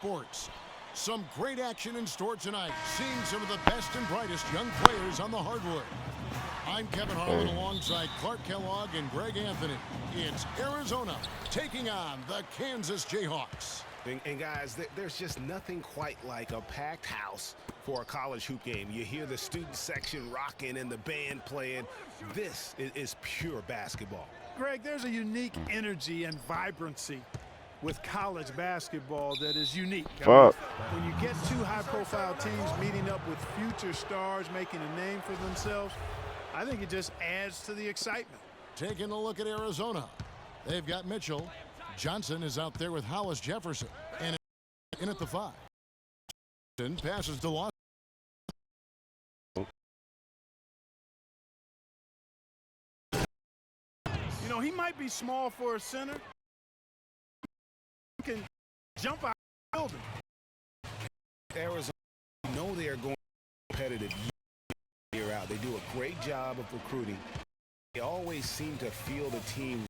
Sports. Some great action in store tonight, seeing some of the best and brightest young players on the hardwood. I'm Kevin Harlan alongside Clark Kellogg and Greg Anthony. It's Arizona taking on the Kansas Jayhawks. And guys, there's just nothing quite like a packed house for a college hoop game. You hear the student section rocking and the band playing. This is pure basketball. Greg, there's a unique energy and vibrancy with college basketball that is unique. Fuck. When you get two high-profile teams meeting up with future stars making a name for themselves, I think it just adds to the excitement. Taking a look at Arizona. They've got Mitchell. Johnson is out there with Hollis Jefferson. And in at the 5. Passes to Lawson. You know, he might be small for a center. He can jump out of the building. Arizona, you know they are going competitive year out. They do a great job of recruiting. They always seem to feel the team.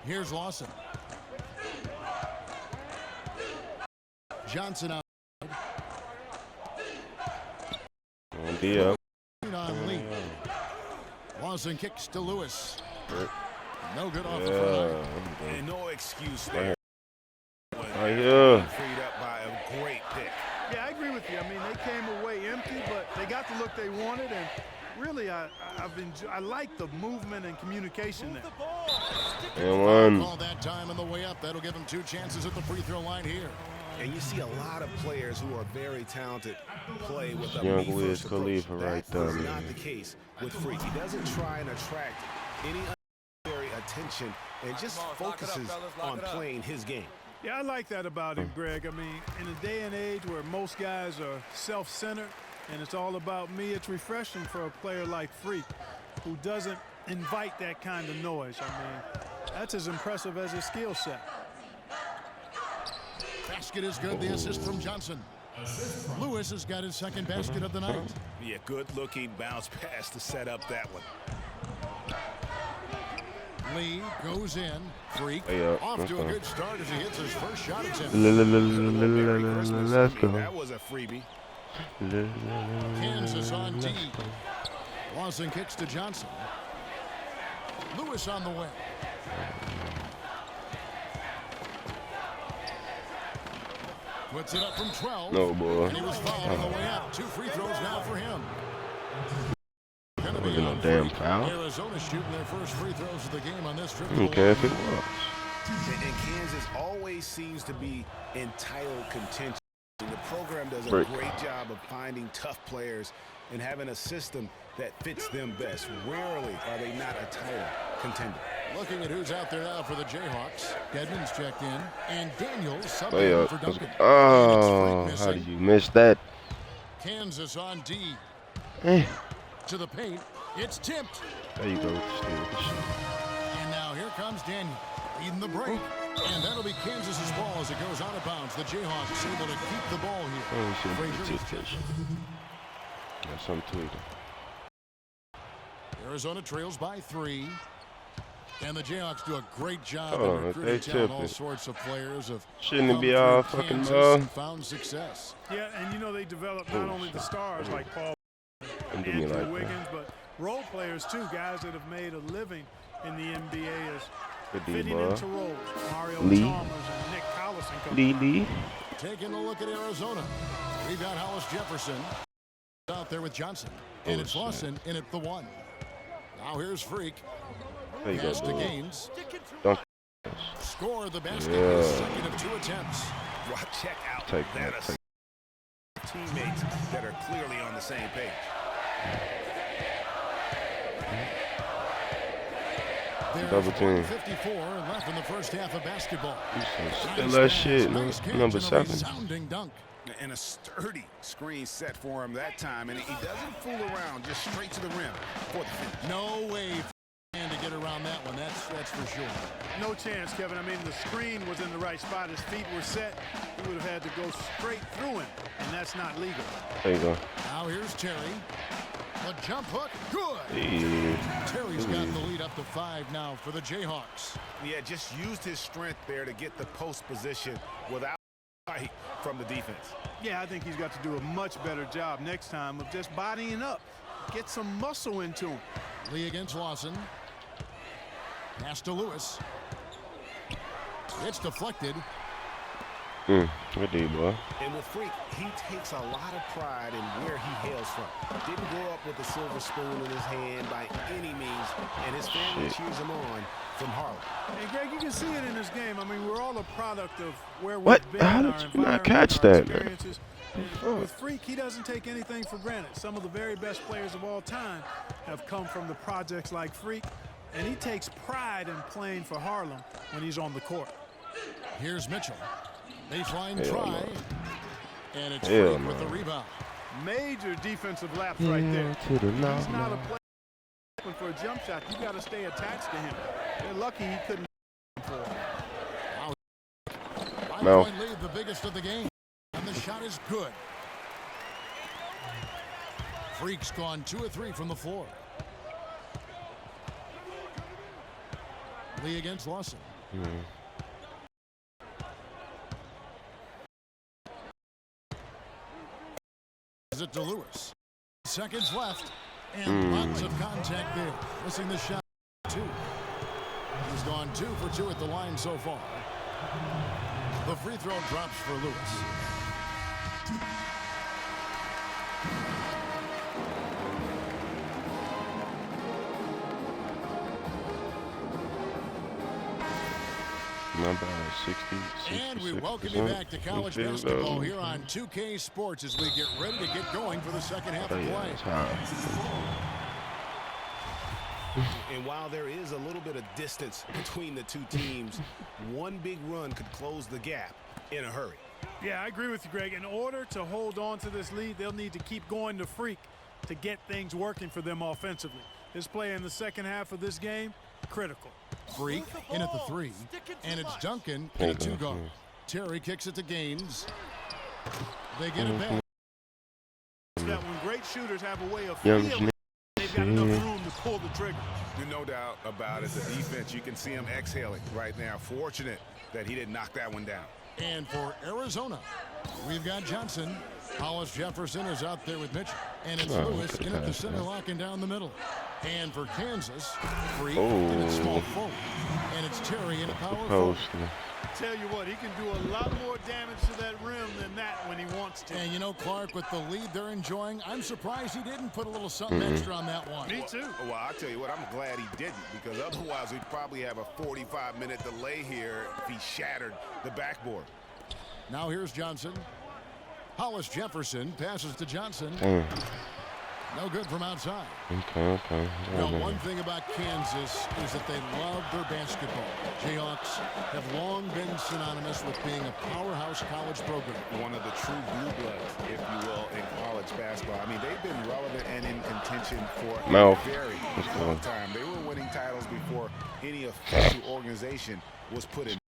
Here's Lawson. Johnson out. On Lee. Lawson kicks to Lewis. No good off the front. And no excuse there. Freed up by a great pick. Yeah, I agree with you. I mean, they came away empty, but they got the look they wanted, and really, I like the movement and communication there. Call that time on the way up. That'll give him 2 chances at the free throw line here. And you see a lot of players who are very talented play with a Young Wiz Khalifa right there. That's not the case with Freak. He doesn't try and attract any unnecessary attention and just focuses on playing his game. Yeah, I like that about him, Greg. I mean, in a day and age where most guys are self-centered and it's all about me, it's refreshing for a player like Freak who doesn't invite that kind of noise. I mean, that's as impressive as his skill set. Basket is good. The assist from Johnson. Lewis has got his second basket of the night. Yeah, good-looking bounce pass to set up that one. Lee goes in. Freak off to a good start as he hits his first shot attempt. Let's go. That was a freebie. Kansas on D. Lawson kicks to Johnson. Lewis on the way. Puts it up from 12. No, boy. And he was fouled on the way up. 2 free throws now for him. Wasn't no damn foul. Arizona shooting their first free throws of the game on this trip. I don't care if it was. And Kansas always seems to be in title contention. And the program does a great job of finding tough players and having a system that fits them best. Rarely are they not a title contender. Looking at who's out there now for the Jayhawks. Dedmon's checked in, and Daniels subbing for Duncan. Oh, how did you miss that? Kansas on D. To the paint. It's tipped. There you go. And now here comes Daniel leading the break. And that'll be Kansas's ball as it goes out of bounds. The Jayhawks able to keep the ball here. Got something to it. Arizona trails by 3. And the Jayhawks do a great job of recruiting talent, all sorts of players. Shouldn't it be all fucking found success. Yeah, and you know they develop not only the stars like Paul and do me Andrew like Wiggins, but role players too, guys that have made a living in the NBA as fitting into roles. Mario Chalmers and Nick Collison. Lee. Taking a look at Arizona. We've got Hollis Jefferson out there with Johnson. And it's Lawson in at the 1. Now here's Freak. There you Pass go, to boy. Gaines. Don't Score the basket. His second of 2 attempts. Well, check out take that that. teammates that are clearly on the same page. Double team. 54 left in the first half of basketball. Still that shit, number 7. Sounding dunk. And a sturdy screen set for him that time, and he doesn't fool around, just straight to the rim for the finish. No way to get around that one. That's for sure. No chance, Kevin. I mean, the screen was in the right spot. His feet were set. He would have had to go straight through him, and that's not legal. There you go. Now here's Terry. The jump hook, good. Yeah. Terry's got the lead up to 5 now for the Jayhawks. Yeah, just used his strength there to get the post position without fight from the defense. Yeah, I think he's got to do a much better job next time of just bodying up. Get some muscle into him. Lee against Lawson. Pass to Lewis. It's deflected. Good D, boy. And with Freak, he takes a lot of pride in where he hails from. Didn't grow up with a silver spoon in his hand by any means, and his family cheers him on from Harlem. And Greg, you can see it in this game. I mean, we're all a product of where What? we've been, How our did you not environment, catch our that, man? experiences. And with Freak, he doesn't take anything for granted. Some of the very best players of all time have come from the projects like Freak, and he takes pride in playing for Harlem when he's on the court. Here's Mitchell. Baseline Hell try. no. And it's Hell Freak with no. the rebound. Major defensive lapse right there. To the He's left, not a now. player open for a jump shot. You got to stay attached to him. They're lucky he couldn't. No. 5-point lead, the biggest of the game. And the shot is good. Freak's gone 2 of 3 from the floor. Lee against Lawson. Is it to Lewis? Seconds left. And lots of contact there. Missing the shot. 2. He's gone 2 for 2 at the line so far. The free throw drops for Lewis. Number 60, And we welcome you back to college basketball here on 2K Sports as we get ready to get going for the second half of play. And while there is a little bit of distance between the two teams, one big run could close the gap in a hurry. Yeah, I agree with you, Greg. In order to hold on to this lead, they'll need to keep going to Freak to get things working for them offensively. This play in the second half of this game, critical. Freak in at the 3, and it's Duncan in a 2-guard. Terry kicks it to Gaines. They get it back. That when great shooters have a way of feeling, they've got enough room to pull the trigger. There's no doubt about it. The defense, you can see him exhaling right now. Fortunate that he didn't knock that one down. And for Arizona, we've got Johnson. Hollis Jefferson is out there with Mitchell. And it's Lewis in at the center, locking down the middle. And for Kansas, Freak in at small forward. And it's Terry in a power forward. Tell you what, he can do a lot more damage to that rim than that when he wants to. And you know, Clark, with the lead they're enjoying, I'm surprised he didn't put a little something extra on that one. Me too. Well, I'll tell you what, I'm glad he didn't, because otherwise we'd probably have a 45-minute delay here if he shattered the backboard. Now here's Johnson. Hollis Jefferson passes to Johnson. No good from outside. Okay. Now, one thing about Kansas is that they love their basketball. Jayhawks have long been synonymous with being a powerhouse college program. One of the true blue bloods, if you will, in college basketball. I mean, they've been relevant and in contention for a very long time. They were winning titles before any official organization was put in.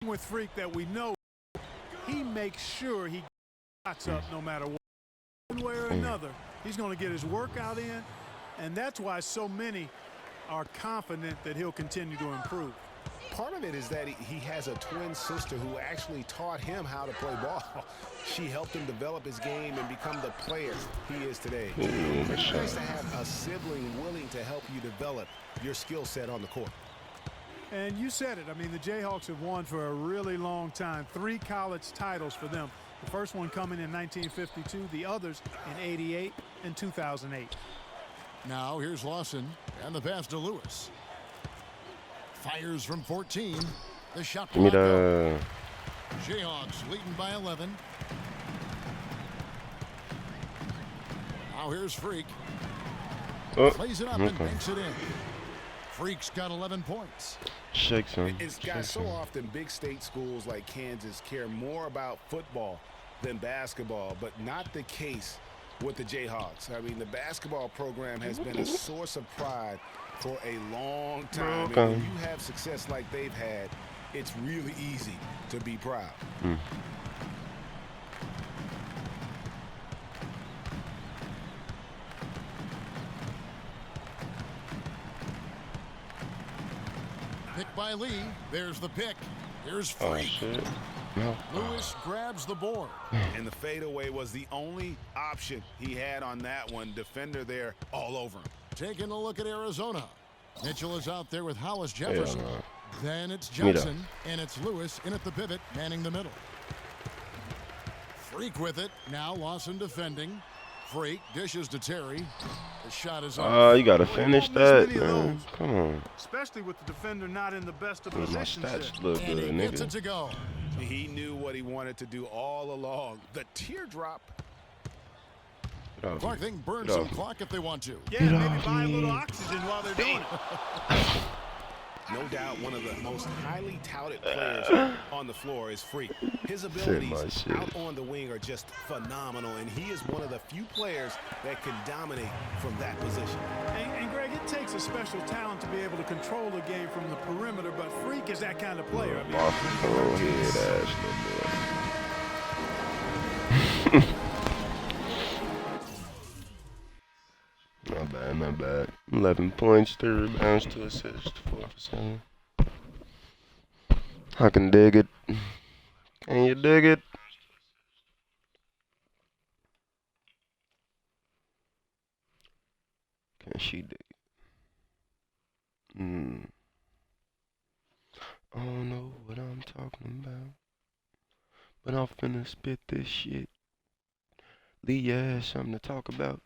With Freak that we know, he makes sure he gets up no matter what. One way or another, he's going to get his workout in, and that's why so many are confident that he'll continue to improve. Part of it is that he has a twin sister who actually taught him how to play ball. She helped him develop his game and become the player he is today. It's nice to have a sibling willing to help you develop your skill set on the court. And you said it. I mean, the Jayhawks have won for a really long time. 3 college titles for them. The first one coming in 1952, the others in '88 and 2008. Now here's Lawson, and the pass to Lewis. Fires from 14. The shot clock up. Jayhawks leading by 11. Now here's Freak. Plays it up and banks it in. Freak's got 11 points. Shakes him. It's guys, so often big state schools like Kansas care more about football than basketball, but not the case with the Jayhawks. I mean, the basketball program has been a source of pride for a long time. And when you have success like they've had, it's really easy to be proud. Pick by Lee. There's the pick. Here's Oh, Freak. shit. No. Lewis grabs the board. And the fadeaway was the only option he had on that one. Defender there all over him. Taking a look at Arizona. Mitchell is out there with Hollis Hell Jefferson. no. Then it's Me that. Johnson, and it's Lewis in at the pivot, manning the middle. Freak with it. Now Lawson defending. Freak dishes to Terry. The shot is off. You gotta finish Well, that, many of man. those. Come on. Especially with the defender not in the best of My positions there. stats look And good, he gets it nigga. to go. He knew what he wanted to do all along. The teardrop. Get off Clark, me. they can burn Get some off me. clock if they want to. Yeah, Get maybe off buy a little me. oxygen while they're doing it. No doubt one of the most highly touted players on the floor is Freak. His my abilities shit. out on the wing are just phenomenal, and he is one of the few players that can dominate from that position. And Greg, it takes a special talent to be able to control the game from the perimeter, but Freak is that kind of player. I mean, Off the whole head ass little boy. Not bad, not bad. 11 points, 3 rebounds, 2 assists, 4 for 7. I can dig it. Can you dig it? Can she dig it? I don't know what I'm talking about, but I'm finna spit this shit. Lee, you had something to talk about?